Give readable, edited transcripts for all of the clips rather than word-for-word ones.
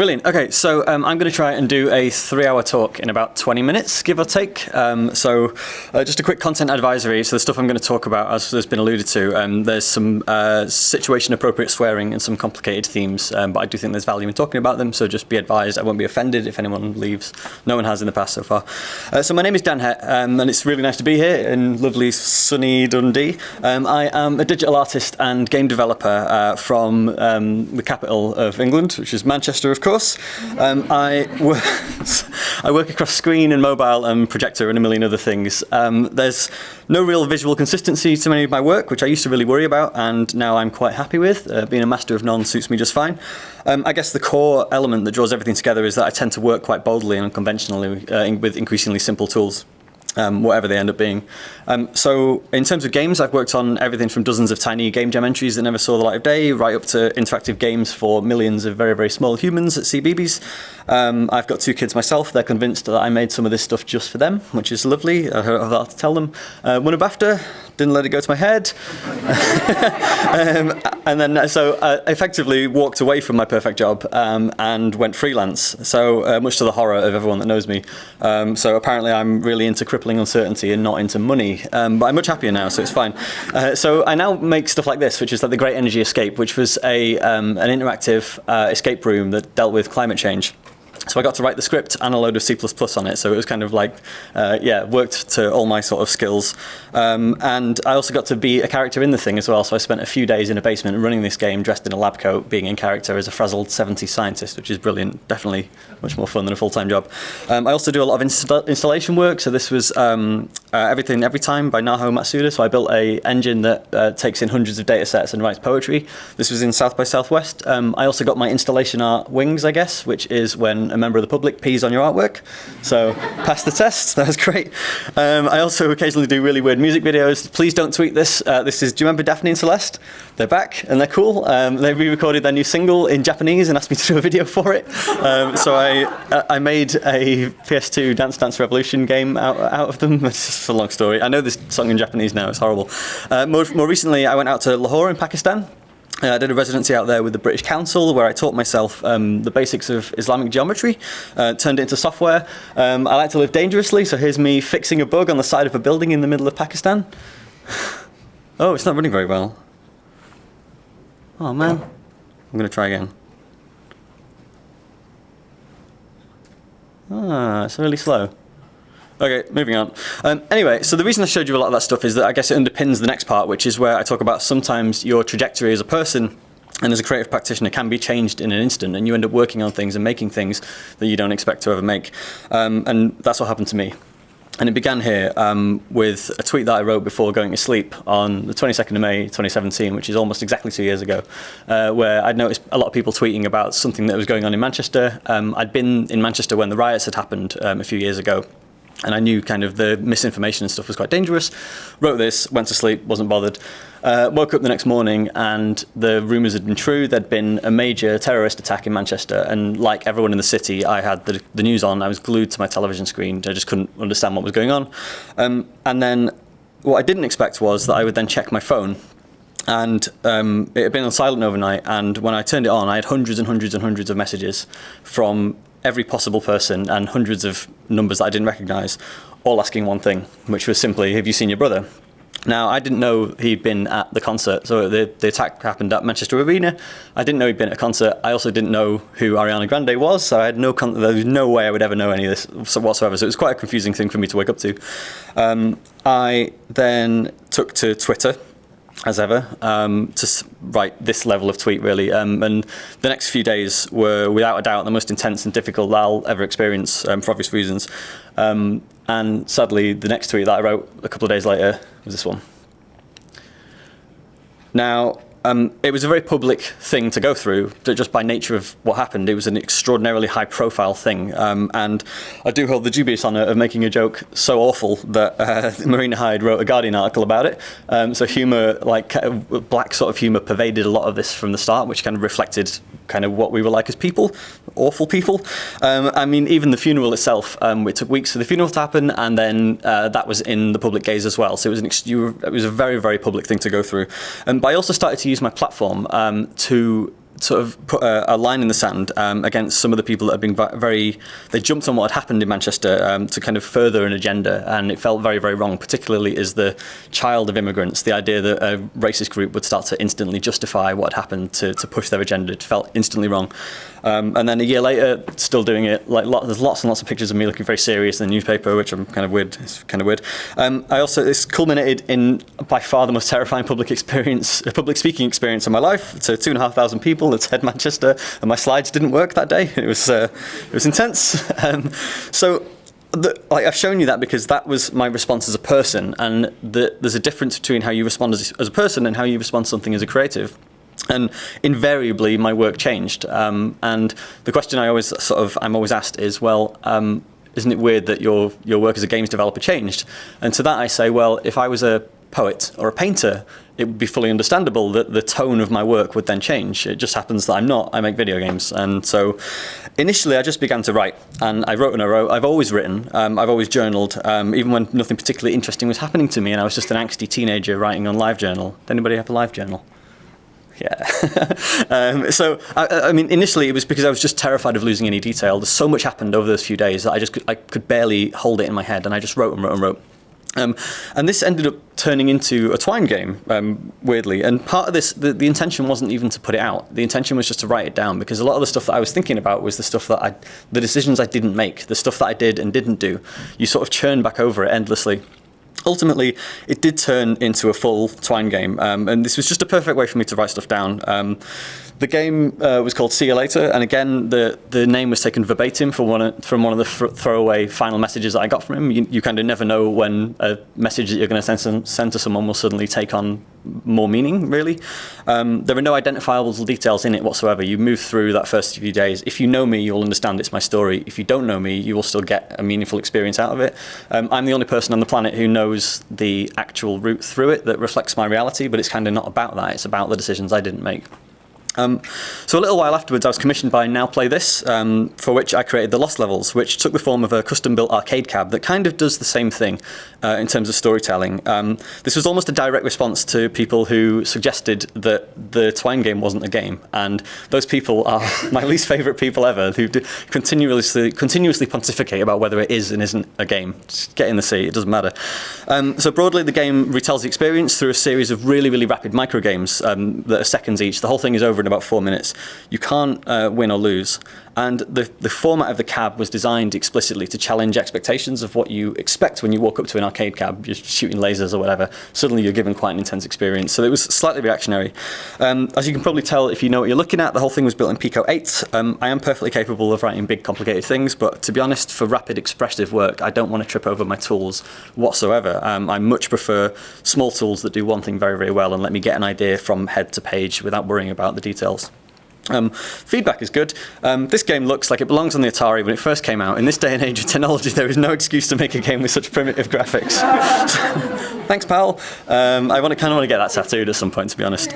Brilliant. Okay, so I'm going to try and do a 3-hour talk in about 20 minutes, give or take. Just a quick content advisory. So the stuff I'm going to talk about, as has been alluded to, there's some situation-appropriate swearing and some complicated themes, but I do think there's value in talking about them, so just be advised I won't be offended if anyone leaves. No one has in the past so far. So my name is Dan Hett, and it's really nice to be here in lovely sunny Dundee. I am a digital artist and game developer from the capital of England, which is Manchester, of course. I work across screen and mobile and projector and a million other things. There's no real visual consistency to many of my work, which I used to really worry about, and now I'm quite happy with. Being a master of none suits me just fine. I guess the core element that draws everything together is that I tend to work quite boldly and unconventionally with increasingly simple tools. Whatever they end up being. So in terms of games, I've worked on everything from dozens of tiny game jam entries that never saw the light of day, right up to interactive games for millions of very, very small humans at CBeebies. I've got 2 kids myself. They're convinced that I made some of this stuff just for them, which is lovely. I have to tell them. Won a BAFTA, didn't let it go to my head. I effectively walked away from my perfect job and went freelance. So much to the horror of everyone that knows me. So apparently I'm really into crippling uncertainty and not into money. But I'm much happier now, so it's fine. So I now make stuff like this, which is like the Great Energy Escape, which was an interactive escape room that dealt with climate change. So I got to write the script and a load of C++ on it, so it was kind of like, worked to all my sort of skills. And I also got to be a character in the thing as well, so I spent a few days in a basement running this game, dressed in a lab coat, being in character as a frazzled 70s scientist, which is brilliant, definitely much more fun than a full-time job. I also do a lot of installation work, so this was Everything Every Time by Naho Matsuda, so I built a engine that takes in hundreds of data sets and writes poetry. This was in South by Southwest. I also got my installation art wings, I guess, which is when a member of the public pees on your artwork. So passed the test, that was great. I also occasionally do really weird music videos. Please don't tweet this. Do you remember Daphne and Celeste? They're back and they're cool. They re-recorded their new single in Japanese and asked me to do a video for it. So I made a PS2 Dance Dance Revolution game out of them. It's just a long story. I know this song in Japanese now, it's horrible. More recently, I went out to Lahore in Pakistan. I did a residency out there with the British Council where I taught myself the basics of Islamic geometry, turned it into software. I like to live dangerously, so here's me fixing a bug on the side of a building in the middle of Pakistan. Oh, it's not running very well. Oh man, I'm going to try again. It's really slow. Okay, moving on. Anyway, so the reason I showed you a lot of that stuff is that I guess it underpins the next part, which is where I talk about sometimes your trajectory as a person and as a creative practitioner can be changed in an instant, and you end up working on things and making things that you don't expect to ever make. And that's what happened to me. And it began here with a tweet that I wrote before going to sleep on the 22nd of May 2017, which is almost exactly 2 years ago, where I'd noticed a lot of people tweeting about something that was going on in Manchester. I'd been in Manchester when the riots had happened a few years ago. And I knew kind of the misinformation and stuff was quite dangerous. Wrote this, went to sleep, wasn't bothered. Woke up the next morning and the rumours had been true. There'd been a major terrorist attack in Manchester. And like everyone in the city, I had the news on. I was glued to my television screen. I just couldn't understand what was going on. And then what I didn't expect was that I would then check my phone. And it had been on silent overnight. And when I turned it on, I had hundreds and hundreds and hundreds of messages from every possible person and hundreds of numbers that I didn't recognise, all asking one thing, which was simply, have you seen your brother? Now, I didn't know he'd been at the concert, so the attack happened at Manchester Arena. I didn't know he'd been at a concert. I also didn't know who Ariana Grande was, so I had there was no way I would ever know any of this whatsoever, so it was quite a confusing thing for me to wake up to. I then took to Twitter, as ever, to write this level of tweet, really. And the next few days were, without a doubt, the most intense and difficult that I'll ever experience, for obvious reasons. And sadly, the next tweet that I wrote a couple of days later was this one. Now, it was a very public thing to go through, just by nature of what happened. It was an extraordinarily high-profile thing, and I do hold the dubious honour of making a joke so awful that Marina Hyde wrote a Guardian article about it. So humour, like black sort of humour, pervaded a lot of this from the start, which kind of reflected kind of what we were like as people, awful people. I mean, even the funeral itself, it took weeks for the funeral to happen, and then that was in the public gaze as well. So it was a very, very public thing to go through. But I also started to use my platform to sort of put a line in the sand against some of the people that have been they jumped on what had happened in Manchester to kind of further an agenda, and it felt very, very wrong, particularly as the child of immigrants. The idea that a racist group would start to instantly justify what had happened to push their agenda, it felt instantly wrong. And then a year later, still doing it. Like there's lots and lots of pictures of me looking very serious in the newspaper, which I'm kind of weird. It's kind of weird. This culminated in by far the most terrifying public speaking experience of my life. So 2,500 people at Manchester, and my slides didn't work that day. It was intense. I've shown you that because that was my response as a person, and there's a difference between how you respond as a person and how you respond to something as a creative. And invariably, my work changed. And the question I'm always asked is, well, isn't it weird that your work as a games developer changed? And to that I say, well, if I was a poet or a painter, it would be fully understandable that the tone of my work would then change. It just happens that I'm not. I make video games. And so initially I just began to write, and I wrote and I wrote. I've always written. I've always journaled, even when nothing particularly interesting was happening to me and I was just an angsty teenager writing on LiveJournal. Did anybody have a LiveJournal? Yeah. I mean, initially it was because I was just terrified of losing any detail. There's so much happened over those few days that I could barely hold it in my head, and I just wrote and wrote and wrote. And this ended up turning into a Twine game, weirdly. And part of this, the intention wasn't even to put it out. The intention was just to write it down, because a lot of the stuff that I was thinking about was the stuff that the decisions I didn't make, the stuff that I did and didn't do. You sort of churn back over it endlessly. Ultimately, it did turn into a full Twine game, and this was just a perfect way for me to write stuff down. The game was called See You Later, and again, the name was taken verbatim from one of the throwaway final messages that I got from him. You kind of never know when a message that you're going to send to someone will suddenly take on more meaning, really. There are no identifiable details in it whatsoever. You move through that first few days. If you know me, you'll understand it's my story. If you don't know me, you will still get a meaningful experience out of it. I'm the only person on the planet who knows the actual route through it that reflects my reality, but it's kind of not about that. It's about the decisions I didn't make. So a little while afterwards, I was commissioned by Now Play This, for which I created the Lost levels, which took the form of a custom-built arcade cab that kind of does the same thing in terms of storytelling. This was almost a direct response to people who suggested that the Twine game wasn't a game, and those people are my least favourite people ever, who continuously pontificate about whether it is and isn't a game. Just get in the sea, it doesn't matter. So broadly, the game retells the experience through a series of really, really rapid micro games that are seconds each. The whole thing is over in about 4 minutes. You can't win or lose. And the format of the cab was designed explicitly to challenge expectations of what you expect when you walk up to an arcade cab. You're shooting lasers or whatever. Suddenly you're given quite an intense experience. So it was slightly reactionary. As you can probably tell if you know what you're looking at, the whole thing was built in Pico 8. I am perfectly capable of writing big, complicated things, but to be honest, for rapid, expressive work, I don't want to trip over my tools whatsoever. I much prefer small tools that do one thing very, very well and let me get an idea from head to page without worrying about the details. Feedback is good. This game looks like it belongs on the Atari when it first came out. In this day and age of technology, there is no excuse to make a game with such primitive graphics. Thanks, pal. I kind of want to get that tattooed at some point, to be honest.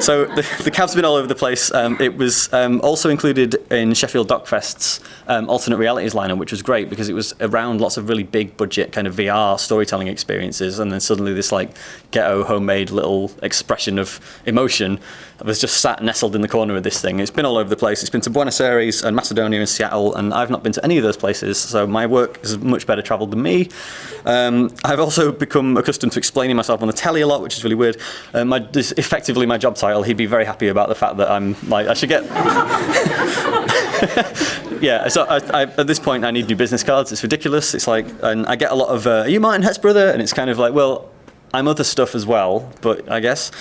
So the cab's been all over the place. It was also included in Sheffield Dockfest's alternate realities lineup, which was great because it was around lots of really big budget kind of VR storytelling experiences, and then suddenly this like ghetto homemade little expression of emotion was just sat nestled in the corner of this thing. It's been all over the place. It's been to Buenos Aires and Macedonia and Seattle, and I've not been to any of those places, so my work is much better travelled than me. I've also become accustomed to explaining myself on the telly a lot, which is really weird. This is effectively my job title. He'd be very happy about the fact that I'm like, I should get... Yeah, so at this point I need new business cards. It's ridiculous. It's like, and I get a lot of, are you Martin Hett's brother? And it's kind of like, well, I'm other stuff as well, but I guess.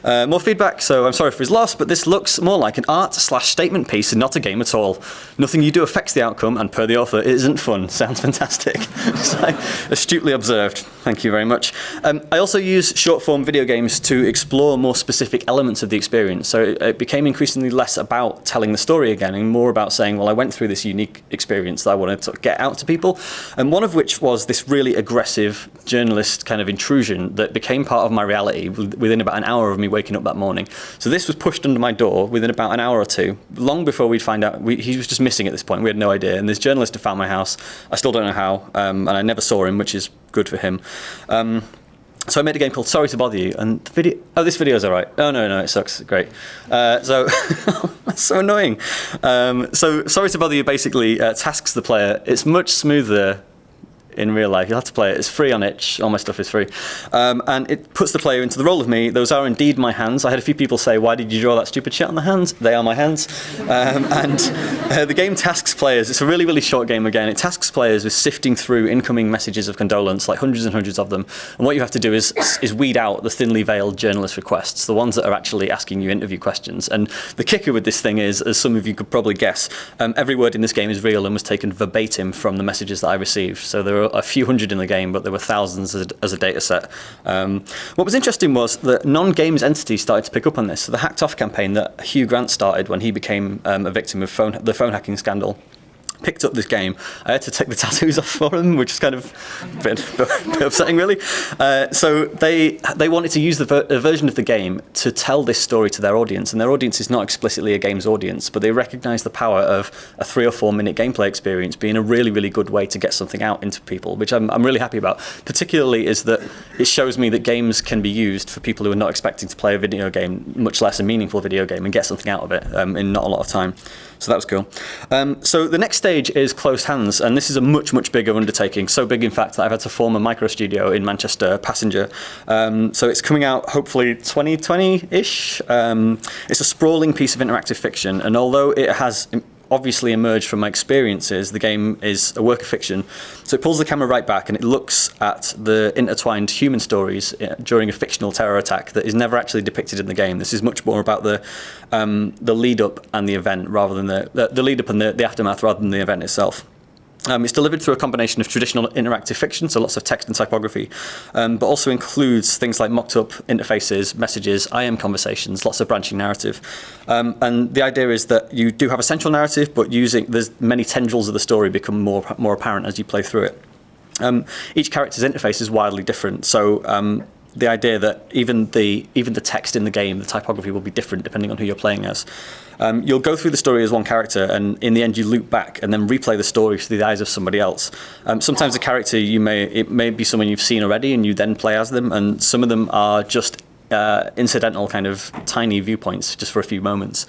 More feedback, so I'm sorry for his loss, but this looks more like an art/statement piece and not a game at all. Nothing you do affects the outcome, and per the author, it isn't fun. Sounds fantastic. It's like, astutely observed. Thank you very much. I also use short-form video games to explore more specific elements of the experience, so it became increasingly less about telling the story again and more about saying, well, I went through this unique experience that I wanted to get out to people, and one of which was this really aggressive journalist kind of intrusion that became part of my reality within about an hour of me waking up that morning. So this was pushed under my door within about an hour or two, long before we'd find out. He was just missing at this point. We had no idea. And this journalist had found my house. I still don't know how, and I never saw him, which is good for him. So I made a game called Sorry to Bother You, and the video... Oh, this video's all right. Oh, no, it sucks. Great. So So annoying. So sorry to bother you. Basically, tasks the player. It's much smoother in real life. You'll have to play it. It's free on itch. All my stuff is free. And it puts the player into the role of me. Those are indeed my hands. I had a few people say, why did you draw that stupid shit on the hands? They are my hands. The game tasks players. It's a really, really short game again. It tasks players with sifting through incoming messages of condolence, like hundreds and hundreds of them. And what you have to do is weed out the thinly veiled journalist requests, the ones that are actually asking you interview questions. And the kicker with this thing is, as some of you could probably guess, every word in this game is real and was taken verbatim from the messages that I received. So there are a few hundred in the game, but there were thousands as a data set. What was interesting was that non-games entities started to pick up on this. So the Hacked Off campaign that Hugh Grant started when he became a victim of the phone hacking scandal picked up this game. I had to take the tattoos off for them, which is kind of a bit upsetting, really. So they wanted to use a version of the game to tell this story to their audience, and their audience is not explicitly a games audience, but they recognise the power of a 3 or 4 minute gameplay experience being a really, really good way to get something out into people, which I'm really happy about. Particularly is that it shows me that games can be used for people who are not expecting to play a video game, much less a meaningful video game, and get something out of it in not a lot of time. So that was cool. So the next stage is Closed Hands, and this is a much, much bigger undertaking. So big, in fact, that I've had to form a micro studio in Manchester, Passenger. So it's coming out hopefully 2020-ish. It's a sprawling piece of interactive fiction, and although it has obviously emerged from my experiences, the game is a work of fiction. So it pulls the camera right back and it looks at the intertwined human stories during a fictional terror attack that is never actually depicted in the game. This is much more about the lead up and the event rather than the lead up and the aftermath rather than the event itself. It's delivered through a combination of traditional interactive fiction, so lots of text and typography, but also includes things like mocked-up interfaces, messages, IM conversations, lots of branching narrative. And the idea is that you do have a central narrative, but there's many tendrils of the story become more apparent as you play through it. Each character's interface is wildly different, so the idea that even the text in the game, the typography will be different depending on who you're playing as. You'll go through the story as one character, and in the end you loop back and then replay the story through the eyes of somebody else. Sometimes the character it may be someone you've seen already and you then play as them, and some of them are just incidental kind of tiny viewpoints just for a few moments.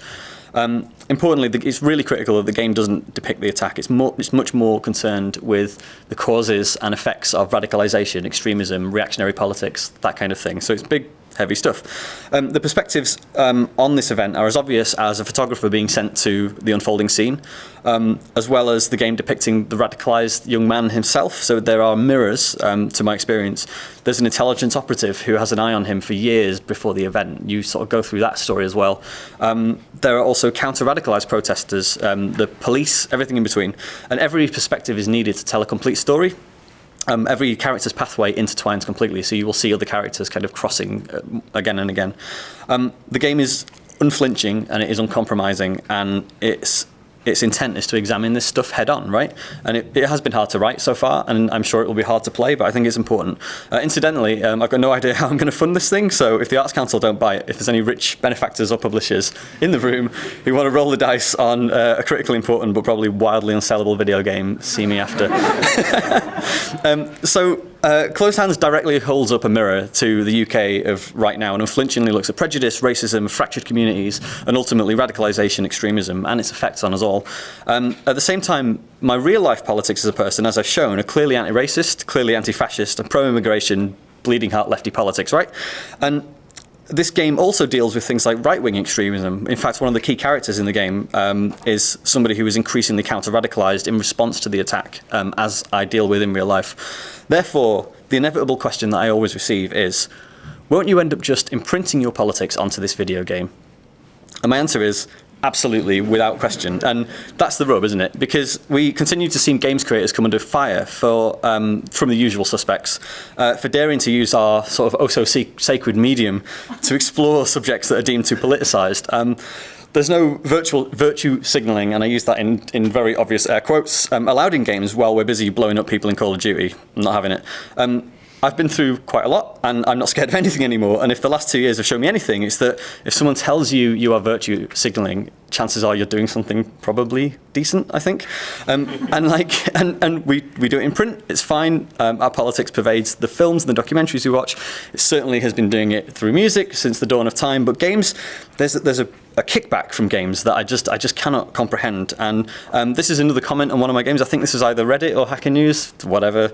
Importantly, it's really critical that the game doesn't depict the attack. It's much more concerned with the causes and effects of radicalization, extremism, reactionary politics, that kind of thing. So it's big, heavy stuff. The perspectives on this event are as obvious as a photographer being sent to the unfolding scene, as well as the game depicting the radicalized young man himself. So there are mirrors, to my experience. There's an intelligence operative who has an eye on him for years before the event. You sort of go through that story as well. There are also counter-radicalized protesters, the police, everything in between. And every perspective is needed to tell a complete story. Every character's pathway intertwines completely, so you will see other characters kind of crossing again and again. The game is unflinching and it is uncompromising, and its intent is to examine this stuff head on, right? And it has been hard to write so far, and I'm sure it will be hard to play, but I think it's important. Incidentally, I've got no idea how I'm going to fund this thing, so if the Arts Council don't buy it, if there's any rich benefactors or publishers in the room who want to roll the dice on a critically important but probably wildly unsellable video game, see me after. Closed Hands directly holds up a mirror to the UK of right now and unflinchingly looks at prejudice, racism, fractured communities, and ultimately radicalisation, extremism, and its effects on us all. At the same time, my real-life politics as a person, as I've shown, are clearly anti-racist, clearly anti-fascist, and pro-immigration, bleeding-heart lefty politics, right? And this game also deals with things like right-wing extremism. In fact, one of the key characters in the game is somebody who is increasingly counter-radicalised in response to the attack, as I deal with in real life. Therefore, the inevitable question that I always receive is, won't you end up just imprinting your politics onto this video game? And my answer is, absolutely, without question. And that's the rub, isn't it? Because we continue to see games creators come under fire from the usual suspects for daring to use our sort of oh-so-sacred medium to explore subjects that are deemed too politicised. There's no virtue signalling, and I use that in very obvious air quotes, allowed in games while we're busy blowing up people in Call of Duty. I'm not having it. I've been through quite a lot, and I'm not scared of anything anymore. And if the last 2 years have shown me anything, it's that if someone tells you you are virtue signalling, chances are you're doing something probably decent, I think. And we do it in print. It's fine. Our politics pervades the films and the documentaries we watch. It certainly has been doing it through music since the dawn of time. But games, there's a kickback from games that I just cannot comprehend. And this is another comment on one of my games. I think this is either Reddit or Hacker News, whatever.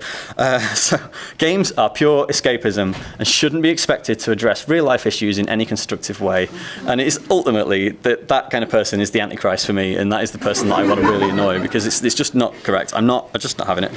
So games are pure escapism and shouldn't be expected to address real life issues in any constructive way. And it is ultimately that kind of person is the Antichrist for me, and that is the person that I want to really annoy, because it's just not correct. I'm just not having it.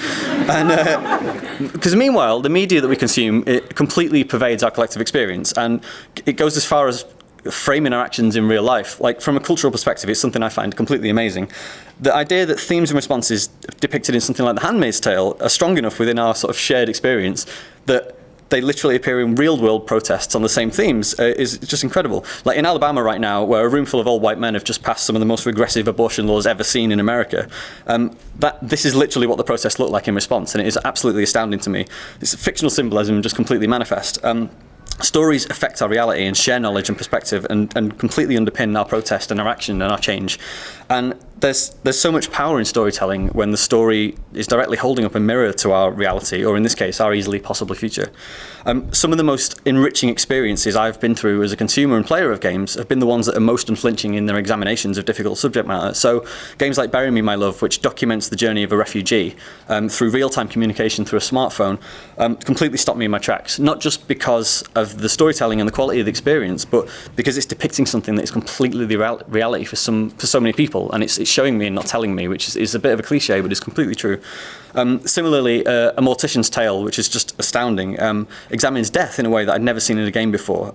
And because meanwhile, the media that we consume, it completely pervades our collective experience, and it goes as far as framing our actions in real life. Like, from a cultural perspective, it's something I find completely amazing. The idea that themes and responses depicted in something like The Handmaid's Tale are strong enough within our sort of shared experience that they literally appear in real-world protests on the same themes is just incredible. Like in Alabama right now, where a room full of old white men have just passed some of the most regressive abortion laws ever seen in America, this is literally what the protests look like in response, and it is absolutely astounding to me. It's fictional symbolism just completely manifest. Stories affect our reality and share knowledge and perspective and completely underpin our protest and our action and our change. And there's so much power in storytelling when the story is directly holding up a mirror to our reality, or in this case, our easily possible future. Some of the most enriching experiences I've been through as a consumer and player of games have been the ones that are most unflinching in their examinations of difficult subject matter. So games like Bury Me, My Love, which documents the journey of a refugee through real-time communication through a smartphone, completely stopped me in my tracks, not just because of the storytelling and the quality of the experience, but because it's depicting something that is completely the reality for so many people, and it's showing me and not telling me, which is a bit of a cliche, but it's completely true. Similarly, A Mortician's Tale, which is just astounding, examines death in a way that I'd never seen in a game before.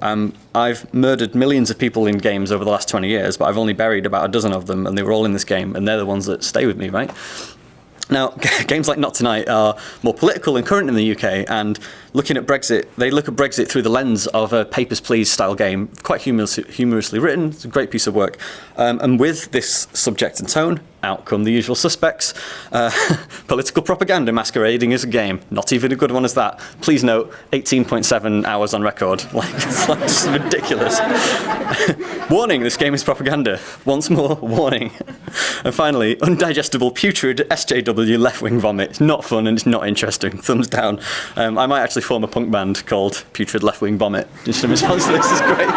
I've murdered millions of people in games over the last 20 years, but I've only buried about a dozen of them, and they were all in this game, and they're the ones that stay with me, right? Now, games like Not Tonight are more political and current in the UK, and looking at Brexit, they look at Brexit through the lens of a Papers, Please style game, quite humorously written. It's a great piece of work. And with this subject and tone, out come the usual suspects. Political propaganda masquerading as a game. Not even a good one as that. Please note, 18.7 hours on record. It's just ridiculous. Warning, this game is propaganda. Once more, warning. And finally, undigestible, putrid SJW left-wing vomit. It's not fun and it's not interesting. Thumbs down. I might actually form a punk band called Putrid Left-Wing Vomit, just in response to this. Is great.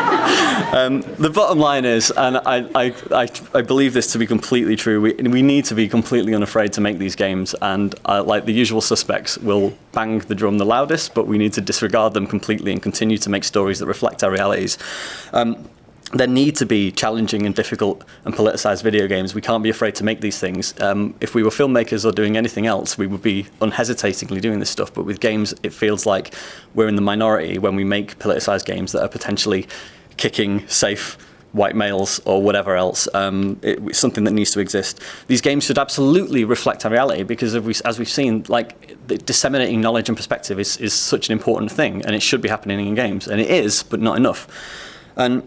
The bottom line is, and I believe this to be completely true, we need to be completely unafraid to make these games, and like the usual suspects will bang the drum the loudest, but we need to disregard them completely and continue to make stories that reflect our realities. There need to be challenging and difficult and politicized video games. We can't be afraid to make these things. If we were filmmakers or doing anything else, we would be unhesitatingly doing this stuff. But with games, it feels like we're in the minority when we make politicized games that are potentially kicking safe white males or whatever else. It's something that needs to exist. These games should absolutely reflect our reality, because as we've seen, like, disseminating knowledge and perspective is such an important thing, and it should be happening in games, and it is, but not enough. And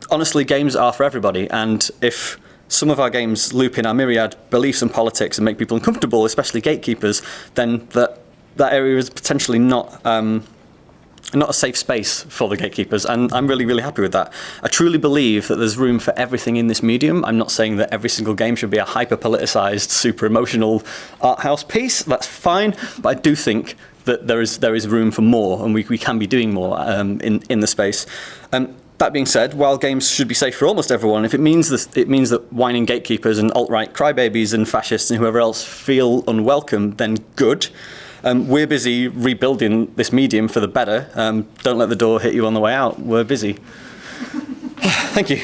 honestly, games are for everybody, and if some of our games loop in our myriad beliefs and politics and make people uncomfortable, especially gatekeepers, then that area is potentially not a safe space for the gatekeepers, and I'm really, really happy with that. I truly believe that there's room for everything in this medium. I'm not saying that every single game should be a hyper-politicized, super emotional art house piece. That's fine, but I do think that there is room for more, and we can be doing more in the space. That being said, while games should be safe for almost everyone, if it means that whining gatekeepers and alt-right crybabies and fascists and whoever else feel unwelcome, then good. We're busy rebuilding this medium for the better. Don't let the door hit you on the way out. We're busy. Thank you.